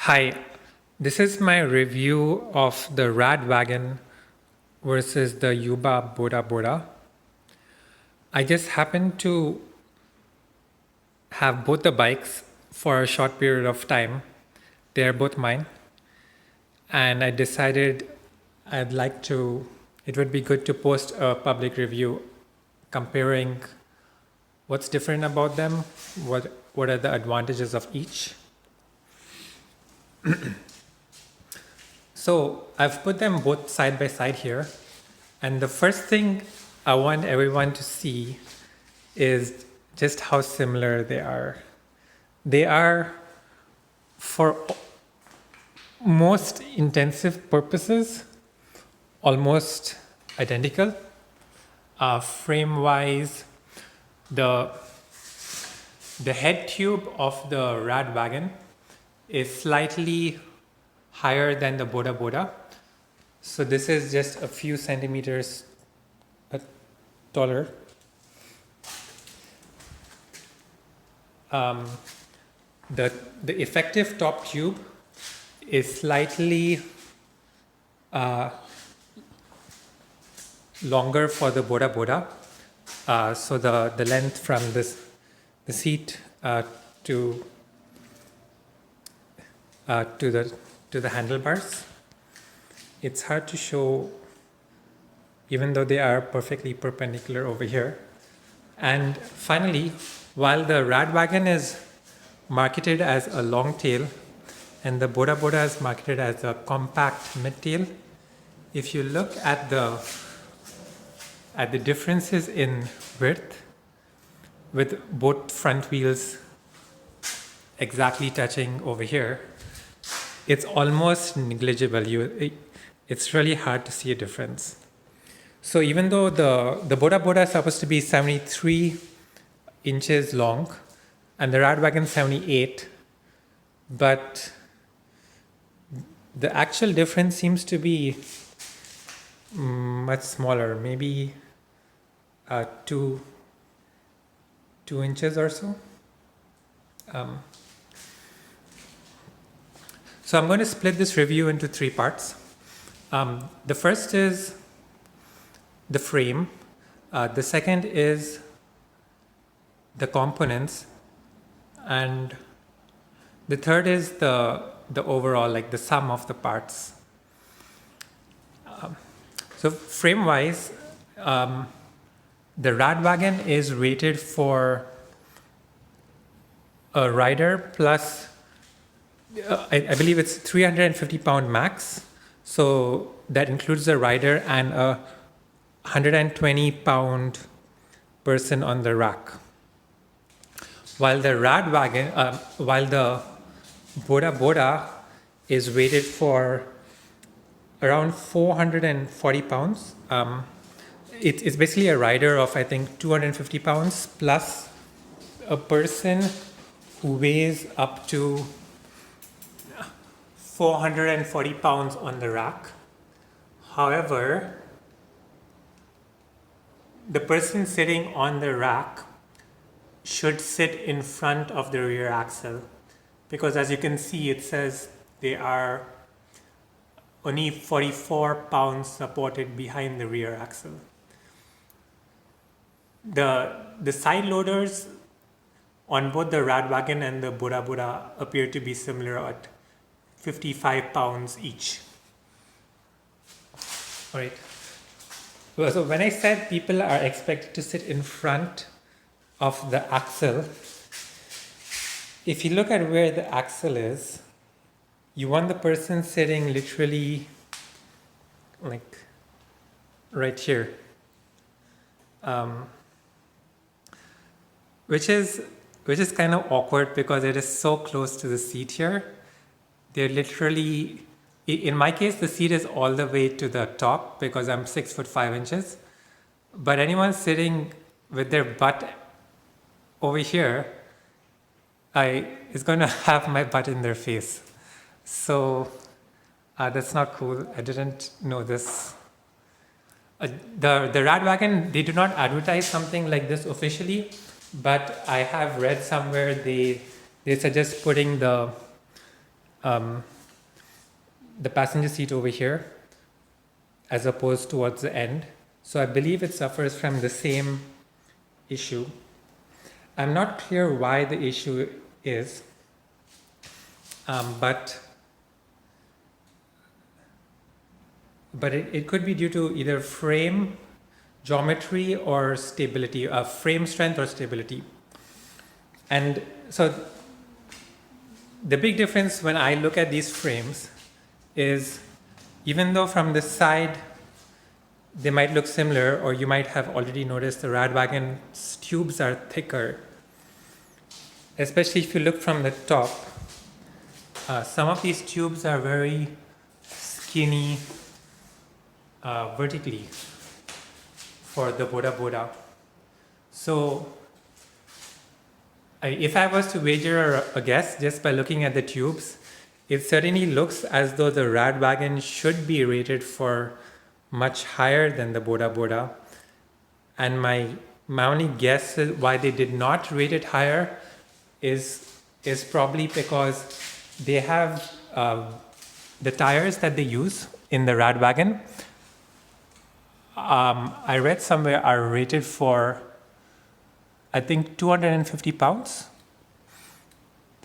Hi, this is my review of the Radwagon versus the Yuba Boda Boda. I just happened to have both the bikes for a short period of time. They're both mine. And I decided it would be good to post a public review comparing what's different about them, what are the advantages of each. So I've put them both side by side here. And the first thing I want everyone to see is just how similar they are. They are, for most intensive purposes, almost identical. Frame-wise, the head tube of the Radwagon is slightly higher than the Boda Boda. So this is just a few centimeters taller. The effective top tube is slightly longer for the Boda Boda. So the length from the seat to the handlebars. It's hard to show, even though they are perfectly perpendicular over here. And finally, while the Radwagon is marketed as a long tail and the Boda Boda is marketed as a compact mid-tail, if you look at the differences in width, with both front wheels exactly touching over here, it's almost negligible. It's really hard to see a difference. So even though the Boda Boda is supposed to be 73 inches long and the Radwagon 78, but the actual difference seems to be much smaller, maybe 2 inches or so. So I'm going to split this review into 3 parts. The first is the frame. The second is the components. And the third is the overall, like the sum of the parts. So frame-wise, the Radwagon is rated for a rider plus, I believe it's 350 pound max. So that includes the rider and a 120 pound person on the rack. While the Boda Boda is rated for around 440 pounds. It's basically a rider of, I think, 250 pounds plus a person who weighs up to 440 pounds on the rack. However, the person sitting on the rack should sit in front of the rear axle, because as you can see, it says they are only 44 pounds supported behind the rear axle. The side loaders on both the Radwagon and the Boda Boda appear to be similar at 55 pounds each. All right. Well, so when I said people are expected to sit in front of the axle, if you look at where the axle is, you want the person sitting literally like right here, which is kind of awkward because it is so close to the seat here. They're literally, in my case, the seat is all the way to the top because I'm 6'5". But anyone sitting with their butt over here, is going to have my butt in their face. So that's not cool. I didn't know this. The Radwagon, they do not advertise something like this officially, but I have read somewhere they suggest putting the the passenger seat over here, as opposed towards the end. So I believe it suffers from the same issue. I'm not clear why the issue is, but it could be due to either frame geometry or stability, frame strength or stability. And so the big difference when I look at these frames is, even though from the side they might look similar, or you might have already noticed the Radwagon's tubes are thicker, especially if you look from the top. Some of these tubes are very skinny vertically for the Boda Boda. So if I was to wager a guess just by looking at the tubes, it certainly looks as though the Radwagon should be rated for much higher than the Boda Boda. And my only guess is why they did not rate it higher is probably because they have the tires that they use in the Radwagon. I read somewhere are rated for, I think, 250 pounds.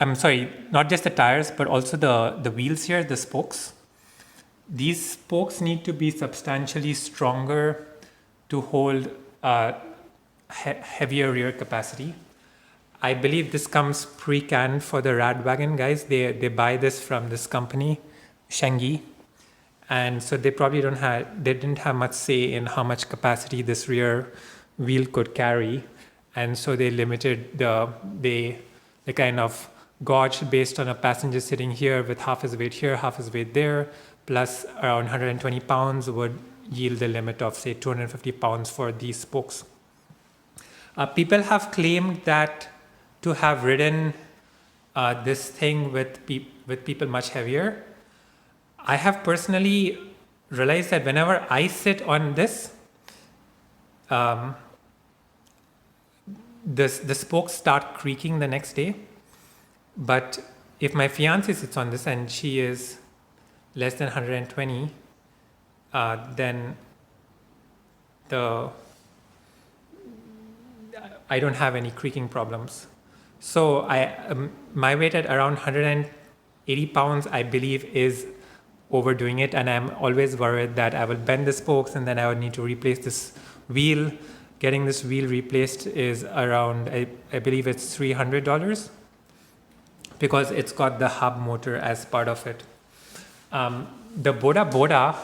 I'm sorry, not just the tires, but also the wheels here, the spokes. These spokes need to be substantially stronger to hold heavier rear capacity. I believe this comes pre-canned for the Radwagon guys. They buy this from this company, Shengi. And so they probably didn't have much say in how much capacity this rear wheel could carry. And so they limited the kind of gauge based on a passenger sitting here with half his weight here, half his weight there, plus around 120 pounds would yield the limit of, say, 250 pounds for these spokes. People have claimed that to have ridden this thing with people much heavier. I have personally realized that whenever I sit on this, the spokes start creaking the next day. But if my fiance sits on this and she is less than 120, then I don't have any creaking problems. So my weight at around 180 pounds, I believe, is overdoing it, and I'm always worried that I will bend the spokes and then I would need to replace this wheel. Getting this wheel replaced is around, I believe it's $300 because it's got the hub motor as part of it. The Boda Boda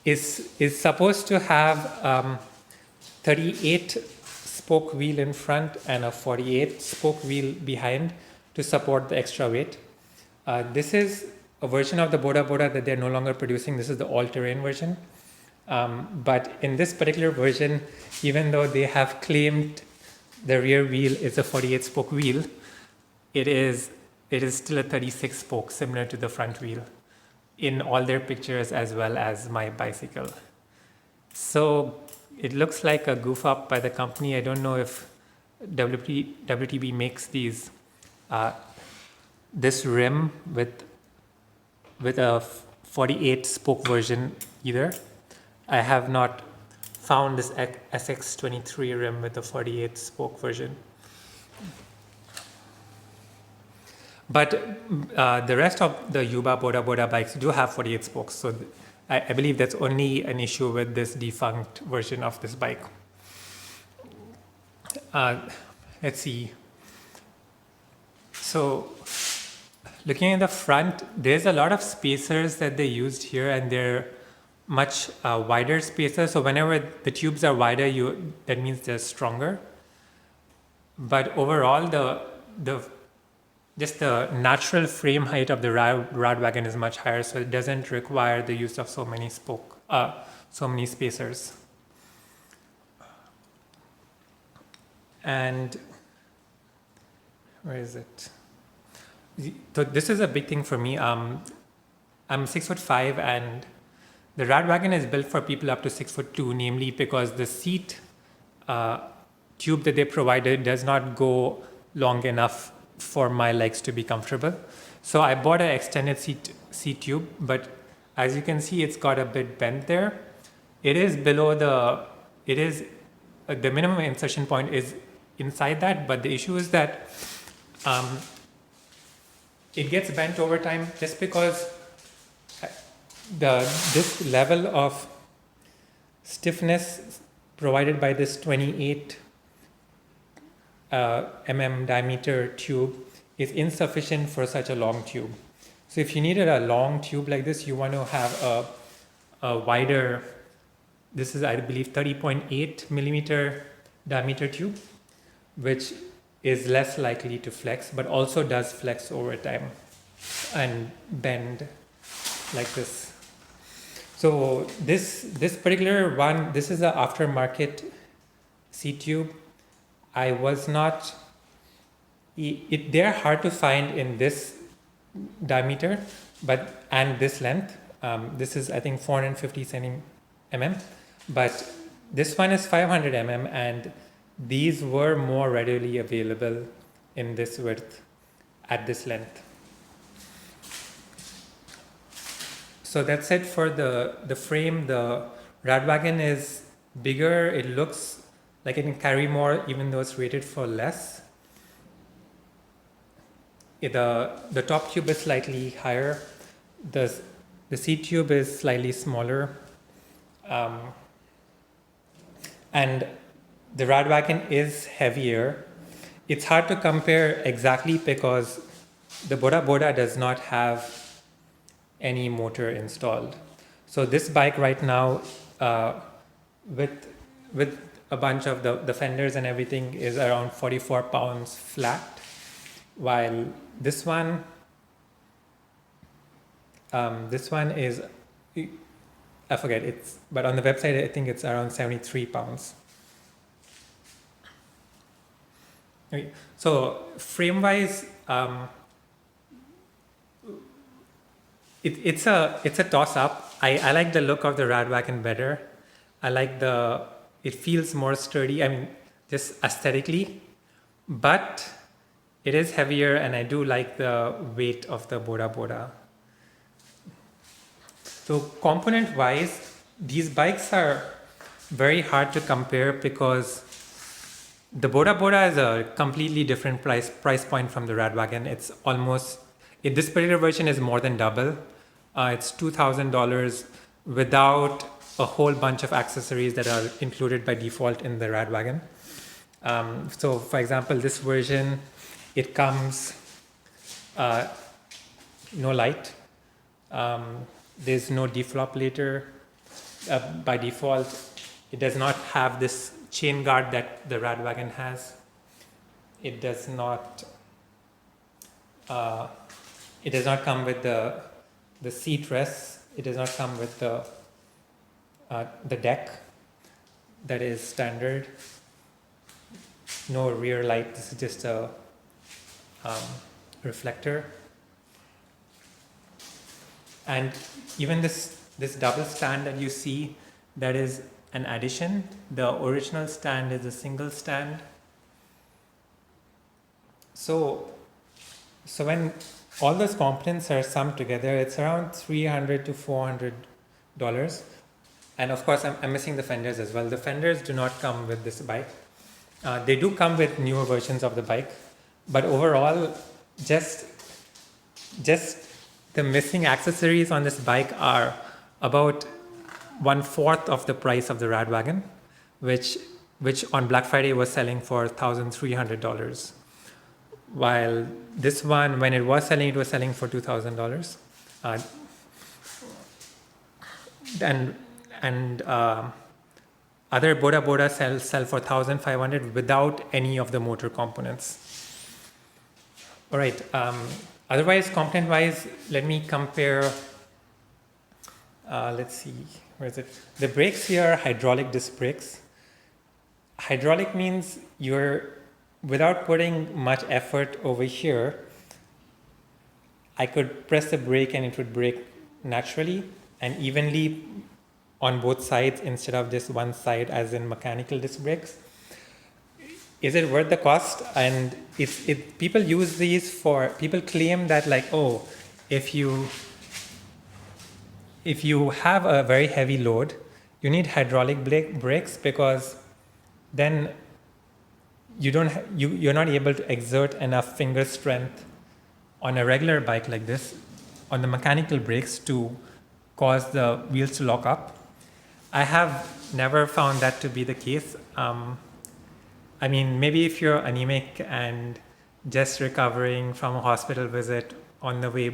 is supposed to have 38 spoke wheel in front and a 48 spoke wheel behind to support the extra weight. This is a version of the Boda Boda that they're no longer producing. This is the all-terrain version. But in this particular version, even though they have claimed the rear wheel is a 48 spoke wheel, it is still a 36 spoke, similar to the front wheel in all their pictures as well as my bicycle. So it looks like a goof up by the company. I don't know if WTB makes these this rim with a 48 spoke version either. I have not found this SX23 rim with a 48 spoke version. But the rest of the Yuba Boda Boda bikes do have 48 spokes. So I believe that's only an issue with this defunct version of this bike. Let's see. So looking at the front, there's a lot of spacers that they used here, and they're much wider spacers. So whenever the tubes are wider, that means they're stronger. But overall, just the natural frame height of the Radwagon is much higher, so it doesn't require the use of so many spacers. And where is it? So this is a big thing for me. I'm 6'5", and the Radwagon is built for people up to 6'2", namely because the seat tube that they provided does not go long enough for my legs to be comfortable. So I bought an extended seat tube, but as you can see, it's got a bit bent there. It is below the minimum insertion point is inside that, but the issue is that it gets bent over time just because this level of stiffness provided by this 28 mm diameter tube is insufficient for such a long tube. So if you needed a long tube like this, you want to have a wider, this is I believe 30.8 millimeter diameter tube, which is less likely to flex, but also does flex over time and bend like this. So this particular one, this is an aftermarket seat tube. I was not, they're hard to find in this diameter, and this length. This is I think 450 mm, but this one is 500 mm, and these were more readily available in this width at this length. So that's it for the frame. The Radwagon is bigger. It looks like it can carry more even though it's rated for less. The top tube is slightly higher. The seat tube is slightly smaller. And the Radwagon is heavier. It's hard to compare exactly because the Boda Boda does not have any motor installed. So this bike right now, with a bunch of the fenders and everything, is around 44 pounds flat, while this one is, I forget, but on the website I think it's around 73 pounds. Okay. So frame wise, it's a toss up. I like the look of the Radwagon better. I like it feels more sturdy, I mean, just aesthetically, but it is heavier, and I do like the weight of the Boda Boda. So component wise, these bikes are very hard to compare because the Boda Boda is a completely different price point from the Radwagon. It's almost, this particular version is more than double. It's $2,000 without a whole bunch of accessories that are included by default in the Radwagon. So for example, this version, it comes no light. There's no defloplator by default. It does not have this chain guard that the Radwagon has. It does not come with the seat rests. It does not come with the deck that is standard. No rear light. This is just a reflector. And even this double stand that you see, that is an addition. The original stand is a single stand. So when all those components are summed together, it's around $300 to $400. And of course, I'm missing the fenders as well. The fenders do not come with this bike. They do come with newer versions of the bike, but overall, just the missing accessories on this bike are about 1/4 of the price of the Radwagon, which on Black Friday was selling for $1,300. While this one, when it was selling for $2,000. And other Boda Boda sell for $1,500 without any of the motor components. All right. Otherwise, component-wise, let me compare. Let's see, where is it? The brakes here are hydraulic disc brakes. Hydraulic means without putting much effort over here, I could press the brake and it would brake naturally and evenly on both sides instead of just one side as in mechanical disc brakes. is it worth the cost? And people use these for, people claim that like, oh, if you have a very heavy load, you need hydraulic brakes, because then you're not able to exert enough finger strength on a regular bike like this, on the mechanical brakes, to cause the wheels to lock up. I have never found that to be the case. I mean, maybe if you're anemic and just recovering from a hospital visit on the way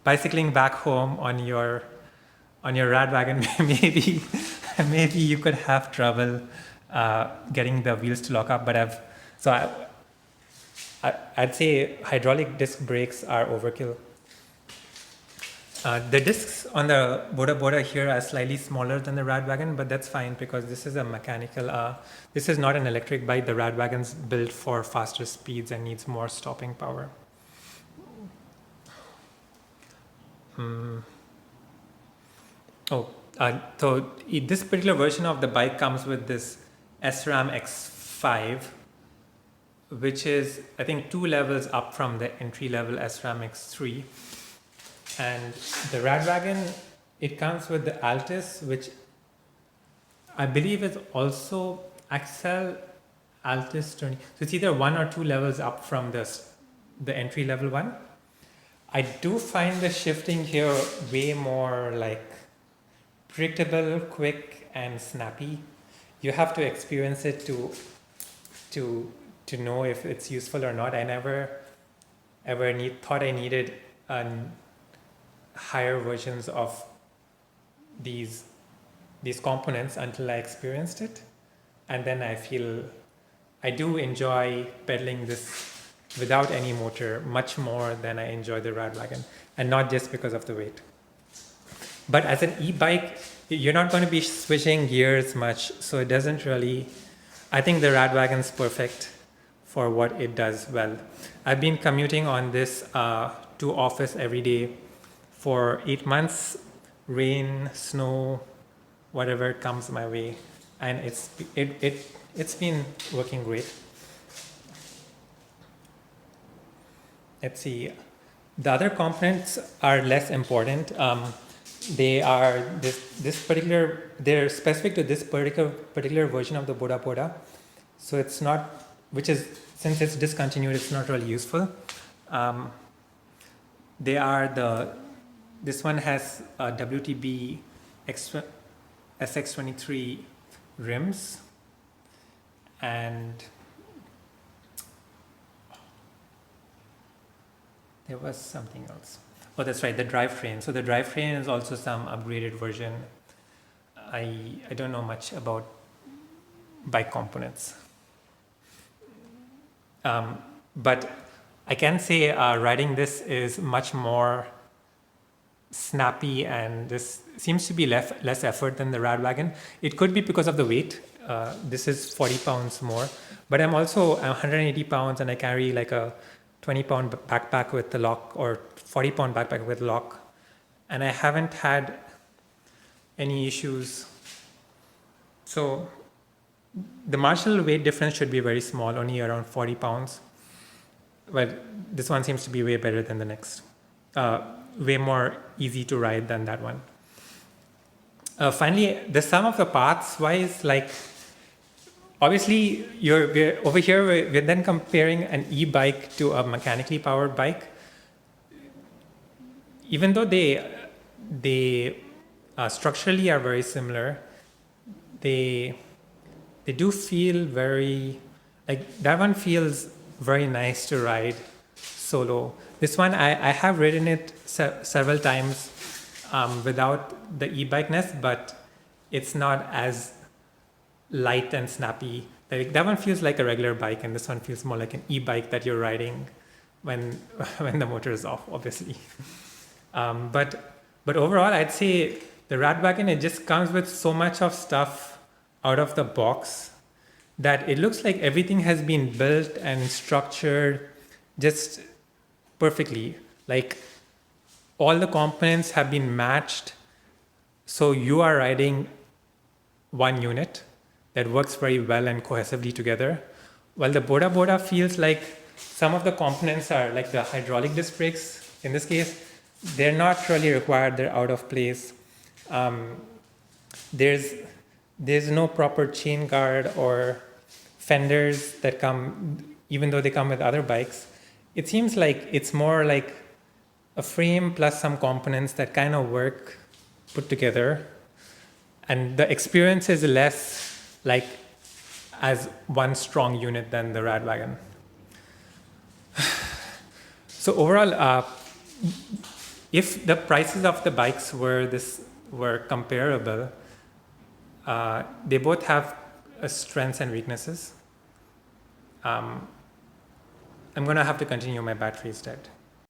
bicycling back home on your Radwagon, maybe you could have trouble getting the wheels to lock up. But I'd say hydraulic disc brakes are overkill. The discs on the Boda Boda here are slightly smaller than the Radwagon, but that's fine because this is a mechanical, this is not an electric bike. The Radwagon's built for faster speeds and needs more stopping power. So this particular version of the bike comes with this SRAM X5, which is, I think, 2 levels up from the entry-level SRAM X3. And the Radwagon, it comes with the Altis, which I believe is also Axel Altis 20. So it's either 1 or 2 levels up from the entry-level one. I do find the shifting here way more like predictable, quick, and snappy. You have to experience it to know if it's useful or not. I never ever thought I needed higher versions of these components until I experienced it, and then I do enjoy pedaling this without any motor much more than I enjoy the Radwagon, and not just because of the weight. But as an e-bike, you're not going to be switching gears much, so it doesn't really. I think the Radwagon's perfect for what it does well. I've been commuting on this to office every day for 8 months, rain, snow, whatever comes my way, and it's been working great. Let's see, the other components are less important. They are they're specific to this particular version of the Boda Boda, so it's not, since it's discontinued, it's not really useful. This one has WTB SX23 rims, and there was something else. Oh, that's right, the drivetrain. So the drivetrain is also some upgraded version. I don't know much about bike components. But I can say riding this is much more snappy, and this seems to be less effort than the Radwagon. It could be because of the weight. This is 40 pounds more, but I'm 180 pounds, and I carry like a 20-pound backpack with the lock, or 40-pound backpack with lock, and I haven't had any issues. So the marginal weight difference should be very small, only around 40 pounds. But this one seems to be way better than the next. Way more easy to ride than that one. Finally, the sum of the parts wise, like, obviously we're then comparing an e-bike to a mechanically powered bike. Even though they structurally are very similar, they do feel very, like, that one feels very nice to ride solo. This one, I have ridden it several times without the e-bike-ness, but it's not as light and snappy. Like, that one feels like a regular bike, and this one feels more like an e-bike that you're riding when the motor is off, obviously. But overall, I'd say the Radwagon, it just comes with so much of stuff out of the box that it looks like everything has been built and structured just perfectly. Like, all the components have been matched, so you are riding one unit that works very well and cohesively together, While the Boda Boda feels like some of the components are like the hydraulic disc brakes, in this case, they're not really required, they're out of place. There's no proper chain guard or fenders that come, even though they come with other bikes. It seems like it's more like a frame plus some components that kind of work put together. And the experience is less like as one strong unit than the Radwagon. So overall, if the prices of the bikes were comparable, they both have strengths and weaknesses. I'm going to have to continue, my battery is dead.